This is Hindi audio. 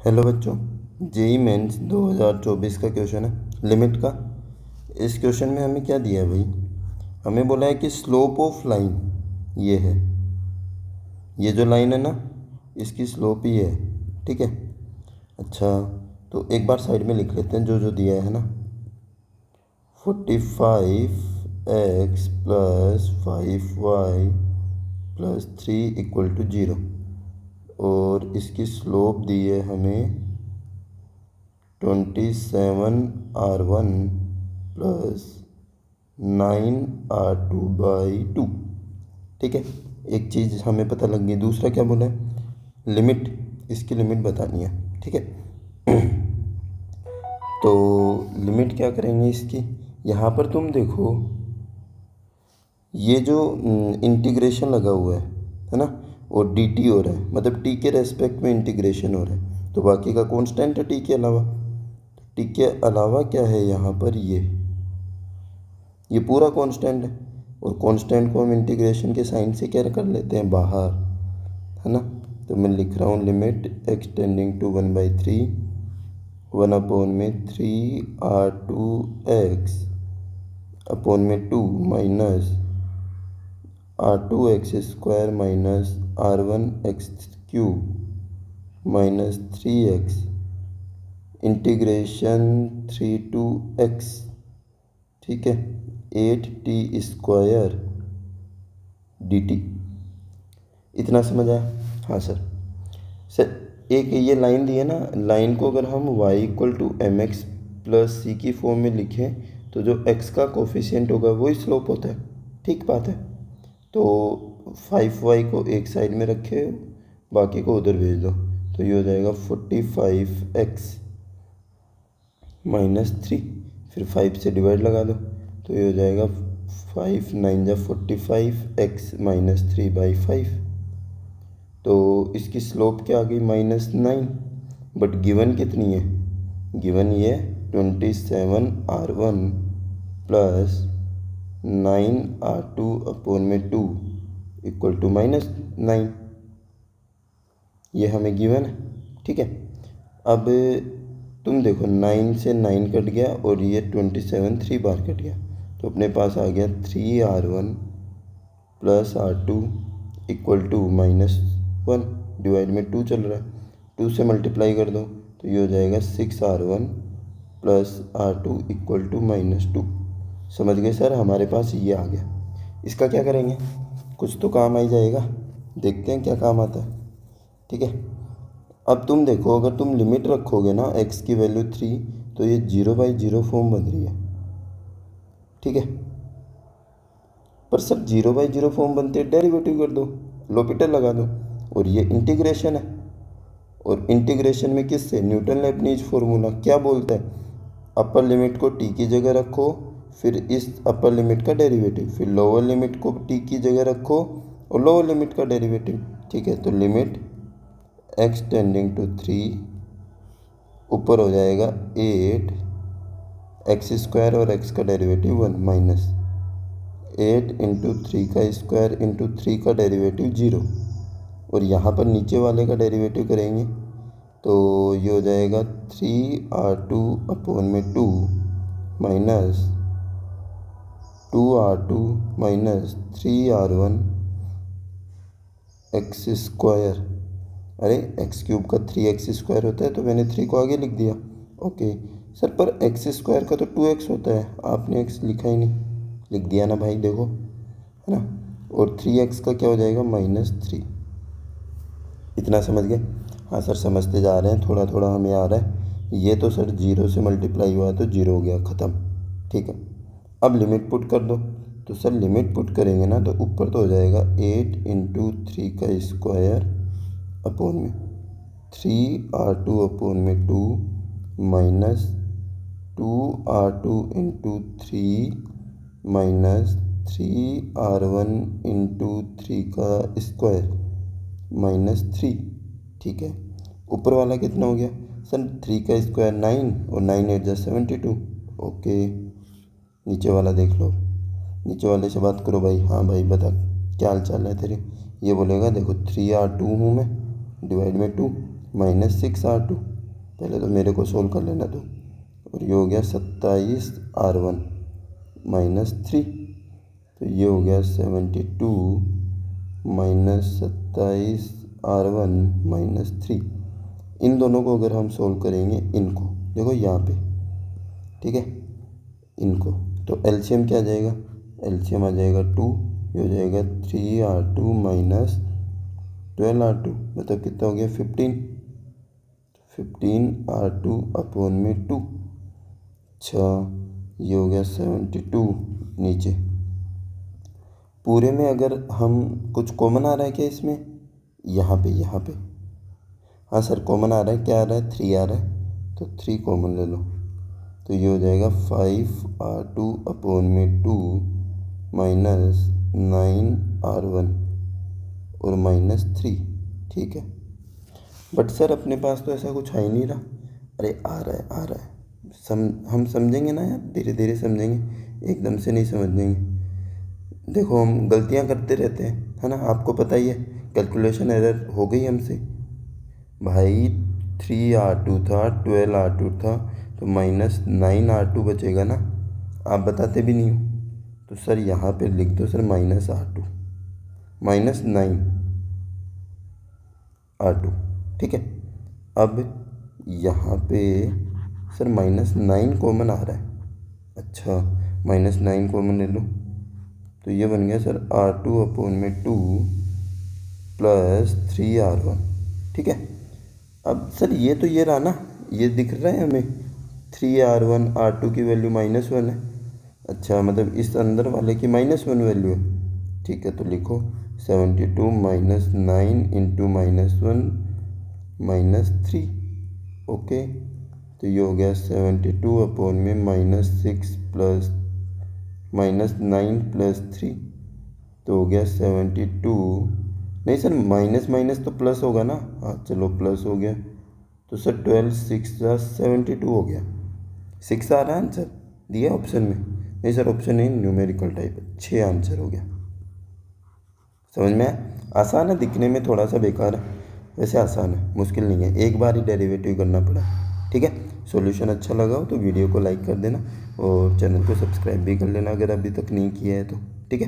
हेलो बच्चों, जेई मेंस 2024 का क्वेश्चन है लिमिट का। इस क्वेश्चन में हमें क्या दिया है भाई? हमें बोला है कि स्लोप ऑफ लाइन ये है, ये जो लाइन है ना, इसकी स्लोप ये है, ठीक है। अच्छा, तो एक बार साइड में लिख लेते हैं जो जो दिया है ना। 45x plus 5y plus 3 equal to 0, और इसकी स्लोप दी है हमें 27r1 प्लस 9r2/2, ठीक है। एक चीज़ हमें पता लग गई। दूसरा क्या बोला है? लिमिट, इसकी लिमिट बतानी है, ठीक है। तो लिमिट क्या करेंगे इसकी? यहाँ पर तुम देखो, ये जो इंटीग्रेशन लगा हुआ है ना, और डी टी हो रहा है, मतलब टी के रेस्पेक्ट में इंटीग्रेशन हो रहा है, तो बाकी का कांस्टेंट है टी के अलावा। टी के अलावा क्या है यहाँ पर? ये पूरा कांस्टेंट है, और कांस्टेंट को हम इंटीग्रेशन के साइन से क्या कर लेते हैं? बाहर, है ना। तो मैं लिख रहा हूँ limit x tending to 1/3 1/3r2x upon में 2 minus r2x² minus r1x³ minus 3x integration 3 to x, ठीक है, 8t² dt। इतना समझ आया? हाँ सर। एक ये लाइन दी है ना, लाइन को अगर हम y equal to mx plus c की फॉर्म में लिखें तो जो x का कोफिशिएंट होगा वही स्लोप होता है, ठीक बात है। तो 5y को एक साइड में रखे, बाकी को उधर भेज दो, तो ये हो जाएगा 45x माइनस 3, फिर 5 से डिवाइड लगा दो, तो ये हो जाएगा 5 9 जा 45x माइनस 3/5। तो इसकी स्लोप क्या आ गई? -9। बट गिवन कितनी है? गिवन ये 27r1 प्लस 9r2 अपॉन में 2 इक्वल टू -9, ये हमें गिवन है, ठीक है। अब तुम देखो, 9 से 9 कट गया और ये 27 3 बार कट गया, तो अपने पास आ गया 3r1 plus r2 equal to -1, divide में 2 चल रहा है, 2 से मल्टीप्लाई कर दो, तो ये हो जाएगा 6r1 plus r2 equal to -2। समझ गए सर? हमारे पास ये आ गया। इसका क्या करेंगे? कुछ तो काम आ ही जाएगा, देखते हैं क्या काम आता है, ठीक है। अब तुम देखो, अगर तुम लिमिट रखोगे ना x की वैल्यू 3, तो ये 0/0 फॉर्म बन रही है, ठीक है। पर सर 0/0 फॉर्म बनते हैं, डेरिवेटिव कर दो, लोपिटर लगा दो, और ये इंटीग्रेशन है, और इंटीग्रेशन में किससे? न्यूटन लेबनीज फार्मूला क्या बोलता है? अपर लिमिट को t की जगह रखो, फिर इस अपर लिमिट का डेरिवेटिव, फिर लोअर लिमिट को t की जगह रखो और लोअर लिमिट का डेरिवेटिव, ठीक है। तो लिमिट x टेंडिंग टू 3, ऊपर हो जाएगा 8x² और x का डेरिवेटिव 1 माइनस 8 इंटू 3 का स्क्वायर इंटू 3 का डेरिवेटिव 0, और यहाँ पर नीचे वाले का डेरिवेटिव करेंगे तो ये हो जाएगा 3r2 अपॉन में 2 minus 2r2 minus 3r1 x²। अरे x³ का 3x² होता है, तो मैंने 3 को आगे लिख दिया, ओके सर। पर x² का तो 2x होता है, आपने x लिखा ही नहीं, लिख दिया ना भाई, देखो, है ना। और 3x का क्या हो जाएगा? -3। इतना समझ गए? हाँ सर, समझते जा रहे हैं, थोड़ा थोड़ा हमें आ रहा है। ये तो सर 0 से मल्टीप्लाई हुआ तो 0 हो गया, ख़त्म, ठीक है। अब लिमिट पुट कर दो, तो सर लिमिट पुट करेंगे ना, तो ऊपर तो हो जाएगा 8 इंटू 3 का स्क्वायर अपॉन में 3r2 अपॉन में 2 minus 2r2 into 3 minus 3r1 into 3 का स्क्वायर -3, ठीक है। ऊपर वाला कितना हो गया सर? 3 का स्क्वायर 9, और 9 8 जा 72, ओके। नीचे वाला देख लो, नीचे वाले से बात करो भाई। हाँ भाई, बता क्या हाल चाल है तेरे? ये बोलेगा देखो 3r2 हूँ मैं, डिवाइड में 2 माइनस 6r2, पहले तो मेरे को सोल्व कर लेना दो। और ये हो गया 27R1 माइनस 3, तो ये हो गया 72 माइनस 27R1 माइनस 3। इन दोनों को अगर हम सोल्व करेंगे, इनको देखो यहाँ पे, ठीक है, इनको तो एलसीएम क्या आ जाएगा, एलसीएम आ जाएगा 2, ये हो जाएगा 3R2 माइनस 12R2, मतलब कितना हो गया 15R2 अपॉन में 2। अच्छा, ये हो गया 72। नीचे पूरे में अगर हम कुछ कॉमन आ रहा है क्या इसमें, यहाँ पे हाँ सर कॉमन आ रहा है, क्या आ रहा है 3 आ रहा है, तो 3 कॉमन ले लो, तो ये हो जाएगा 5R2 अपॉन में 2 माइनस 9R1 और माइनस 3, ठीक है। बट सर अपने पास तो ऐसा कुछ आ ही नहीं रहा। अरे आ रहा है, हम समझेंगे ना यार, धीरे धीरे समझेंगे, एकदम से नहीं समझेंगे। देखो हम गलतियां करते रहते हैं, है ना, आपको पता ही है। कैलकुलेशन एरर हो गई हमसे भाई, 3R2 था, 12R2 था, तो माइनस 9R2 बचेगा ना, आप बताते भी नहीं हो। तो सर यहाँ पे लिख दो sir minus R2 minus 9R2, ठीक है। अब यहाँ पे सर माइनस 9 कॉमन आ रहा है, अच्छा माइनस 9 कॉमन ले लो, तो ये बन गया सर R2 अपॉन में 2 प्लस 3R1, ठीक है। अब सर ये तो ये रहा ना, ये दिख रहा है हमें 3R1, R2 की वैल्यू -1 है, अच्छा मतलब इस अंदर वाले की -1 वैल्यू है, ठीक है। तो लिखो 72 माइनस 9 इंटू -1 -3, ओके। तो ये हो गया 72 अपॉन में -6 प्लस -9 प्लस 3, तो हो गया 72, नहीं सर माइनस माइनस तो प्लस होगा ना, हाँ चलो प्लस हो गया, तो सर 12 6 72 हो गया। 6 आ रहा है आंसर दिया ऑप्शन में, नहीं सर ऑप्शन नहीं, न्यूमेरिकल टाइप है, 6 आंसर हो गया। समझ में आसान है, दिखने में थोड़ा सा बेकार है, वैसे आसान है, मुश्किल नहीं है, एक बार ही डेरिवेटिव करना पड़ा, ठीक है। सॉल्यूशन अच्छा लगा हो तो वीडियो को लाइक कर देना और चैनल को सब्सक्राइब भी कर लेना अगर अभी तक नहीं किया है तो, ठीक है।